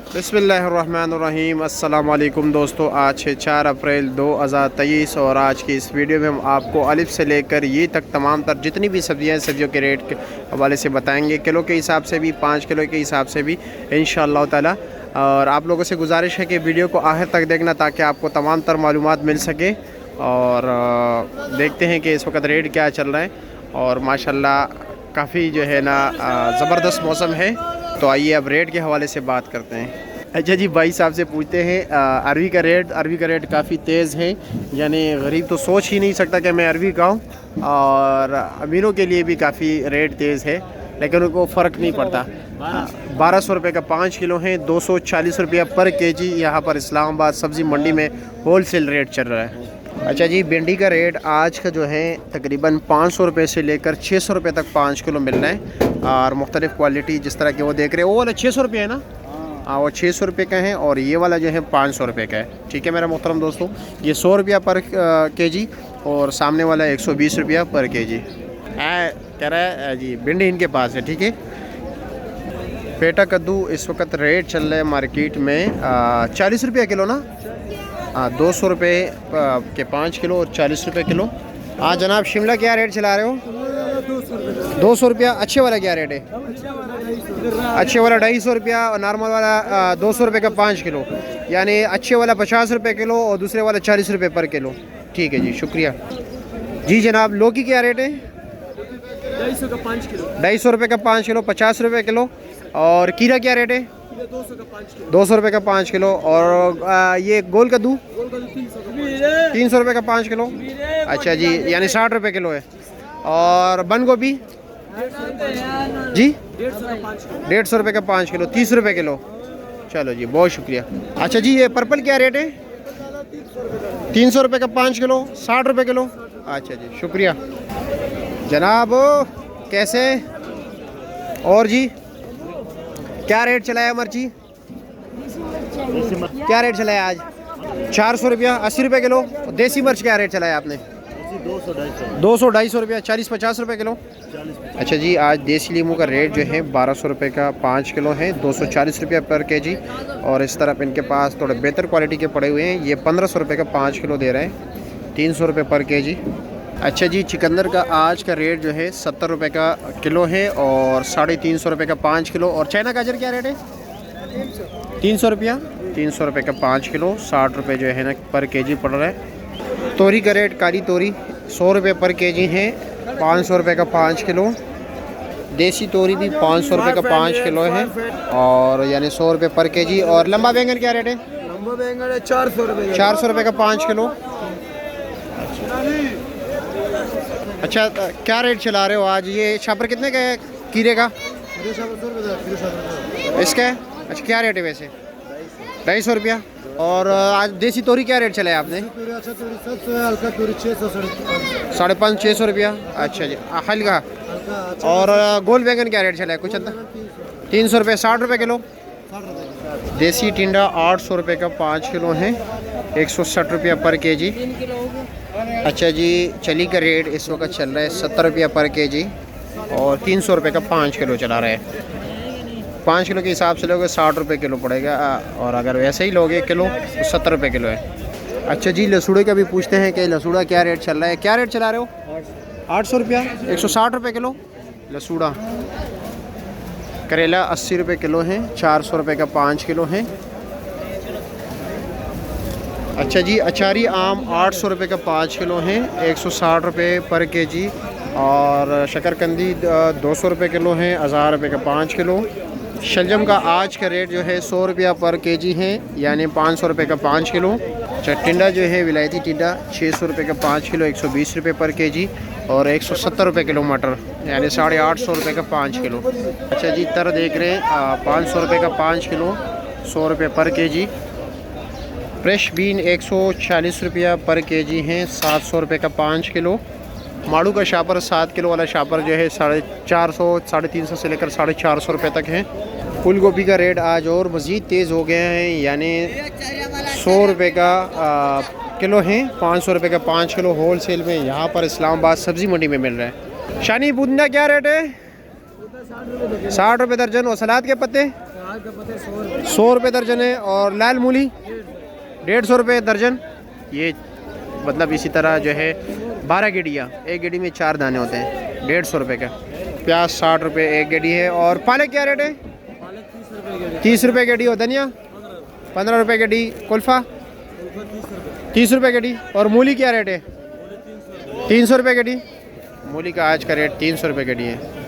बिस्मिल्लाहिर्रहमानिर्रहीम। अस्सलाम वालेकुम दोस्तों, आज है 4 अप्रैल 2023 और आज की इस वीडियो में हम आपको अलिफ से लेकर ये तक तमाम तर जितनी भी सब्जियां हैं सब्जियों के रेट के हवाले से बताएंगे, किलो के हिसाब से भी 5 किलो के हिसाब से भी इंशाअल्लाह ताला। और आप लोगों से गुजारिश है कि वीडियो को आखिर तक देखना ताकि आपको तमाम तर मालूमात मिल सके। और देखते हैं कि इस वक्त रेट क्या चल रहा है। और माशाल्लाह काफ़ी जो है ना ज़बरदस्त मौसम है। तो आइए अब रेट के हवाले से बात करते हैं। अच्छा जी, भाई साहब से पूछते हैं अरवी का रेट काफ़ी तेज़ है, यानी गरीब तो सोच ही नहीं सकता कि मैं अरवी खाऊं। और अमीरों के लिए भी काफ़ी रेट तेज़ है, लेकिन उनको फ़र्क नहीं पड़ता। 1200 रुपये का 5 किलो है, 240 रुपया पर केजी यहाँ पर इस्लामाबाद सब्ज़ी मंडी में होल सेल रेट चल रहा है। अच्छा जी, भिंडी का रेट आज का जो है तकरीबन 500 रुपये से लेकर 600 रुपये तक 5 किलो मिल रहा है। और मुख्तलिफ़ क्वालिटी जिस तरह के वो देख रहे हैं, वो वाला 600 रुपये है ना। हाँ, वो 600 रुपये का है और ये वाला जो है 500 रुपये का है। ठीक है मेरा मोहतरम दोस्तों, ये 100 रुपया पर केजी और सामने वाला 120 रुपया पर केजी कह रहा है जी। भिंडी इनके पास है। ठीक है, पेटा कद्दू इस वक्त रेट चल रहा है मार्केट में 40 रुपये किलो ना। 200 रुपये के 5 किलो और 40 रुपये किलो। हाँ जनाब, शिमला क्या रेट चला रहे हो? 200 रुपया। अच्छे वाला क्या रेट है? अच्छे वाला 250 रुपया और नॉर्मल वाला 200 रुपये का 5 किलो, यानी अच्छे वाला 50 रुपये किलो और दूसरे वाला 40 रुपये पर किलो। ठीक है जी, शुक्रिया जी। जनाब, लौकी क्या रेट है? 250 का 5 किलो। 250 रुपये का 5 किलो, 50 रुपये किलो। और कीरा क्या रेट है? 200 का 5 किलो। 200 रुपये का 5 किलो। और ये गोल कद्दू 300 रुपये का 5 किलो। अच्छा जी, यानी 60 रुपये किलो है। और बंद गोभी जी 150 रुपये का 5 किलो, 30 रुपये किलो। चलो जी, बहुत शुक्रिया। अच्छा जी, ये पर्पल क्या रेट है? 300 रुपये का 5 किलो, 60 रुपये किलो। अच्छा जी, शुक्रिया जनाब। कैसे और जी क्या रेट चलाया मिर्ची? क्या रेट चलाया आज? 400 रुपया, 80 रुपये किलो। देसी मिर्च क्या रेट चलाया आपने? 200-250 रुपया, 40-50 रुपये किलो। अच्छा जी, आज देसी लीमू का रेट जो है 1200 रुपये का 5 किलो है, 240 रुपया पर केजी। और इस तरफ इनके पास थोड़े बेहतर क्वालिटी के पड़े हुए हैं, ये 1500 रुपये का 5 किलो दे रहे हैं, 300 रुपये पर केजी। अच्छा जी, चिकंदर का आज का रेट जो है 70 रुपये का किलो है और 350 रुपये का 5 किलो। और चाइना गाजर क्या रेट है? 300 रुपया, 300 रुपये का 5 किलो, 60 रुपये जो है ना पर केजी पड़ रहा है। तोरी का रेट, काली तोरी 100 रुपये पर केजी है, 500 रुपये का 5 किलो। देसी तोरी भी 500 रुपये का 5 किलो है और यानी 100 रुपये पर केजी। और लंबा बैंगन क्या रेट है? लंबा बैंगन है 400 रुपये। 400 रुपये का 5 किलो। अच्छा, क्या रेट चला रहे हो आज? ये छापर कितने का है कीरे का? इसका है? अच्छा, क्या रेट है वैसे? 250 रुपया। और आज देसी तोरी क्या रेट चला है आपने? 550-600 रुपया। अच्छा जी, हल्का। और गोल बैंगन क्या रेट चला है? कुछ अंदर 300 रुपये, 60 रुपये किलो। देसी टिंडा 800 रुपये का 5 किलो है, 160 रुपया पर केजी। अच्छा जी, चली का रेट इस वक्त चल रहा है 70 रुपया पर केजी और 300 रुपये का 5 किलो चला रहा है। 5 किलो के हिसाब से लोगे 60 रुपये किलो पड़ेगा, और अगर वैसे ही लोगे किलो तो 70 रुपये किलो है। अच्छा जी, लसूड़े का भी पूछते हैं कि लसूड़ा क्या रेट चल रहा है? क्या रेट चला रहे हो? 800 रुपया, 160 रुपये किलो लसूड़ा। करेला 80 रुपये किलो है, 400 रुपये का 5 किलो है। अच्छा जी, अचारी आम 800 रुपये का 5 किलो है, 160 रुपये पर केजी। और शकरकंदी 200 रुपये किलो है, 1000 रुपये का 5 किलो। शलजम का आज का रेट जो है 100 रुपया पर केजी है, यानी 500 रुपये का 5 किलो। टिंडा जो है विलायती टिंडा 600 रुपये का 5 किलो, 120 रुपये पर केजी। और 170 रुपये किलो मटर, यानी 850 रुपये का 5 किलो। अच्छा जी, तर देख रहे हैं 500 रुपये का 5 किलो, 100 रुपये पर केजी। फ्रेश बीन 140 रुपया पर केजी है, 700 रुपये का 5 किलो। माड़ू का शापर 7 किलो वाला शापर जो है 450, 350 से लेकर 450 रुपये तक है। फूल गोभी का रेट आज और मज़ीद तेज़ हो गया है, यानी 100 रुपये का किलो है, 500 रुपये का 5 किलो होल सेल में यहाँ पर इस्लामाबाद सब्ज़ी मंडी में मिल रहा है। शानी पुदीना क्या रेट है? 60 रुपये दर्जन। और सलाद के पत्ते लाल का पता है 100 रुपये 100 रुपये दर्जन है। और लाल मूली 150 रुपये दर्जन। ये मतलब इसी तरह जो है 12 गेड़ियाँ, एक गेड़ी में 4 दाने होते हैं, 150 रुपये का। प्याज 60 रुपये एक गेड़ी है। और पालक क्या रेट है? पालक 30 रुपये 30 रुपये गेड़ी। और धनिया 15 रुपये गेड़ी। कुल्फ़ा 30 रुपये गेड़ी। और मूली क्या रेट है? 300 रुपये गेड़ी। मूली का आज का रेट 300 रुपये गेड़ी है।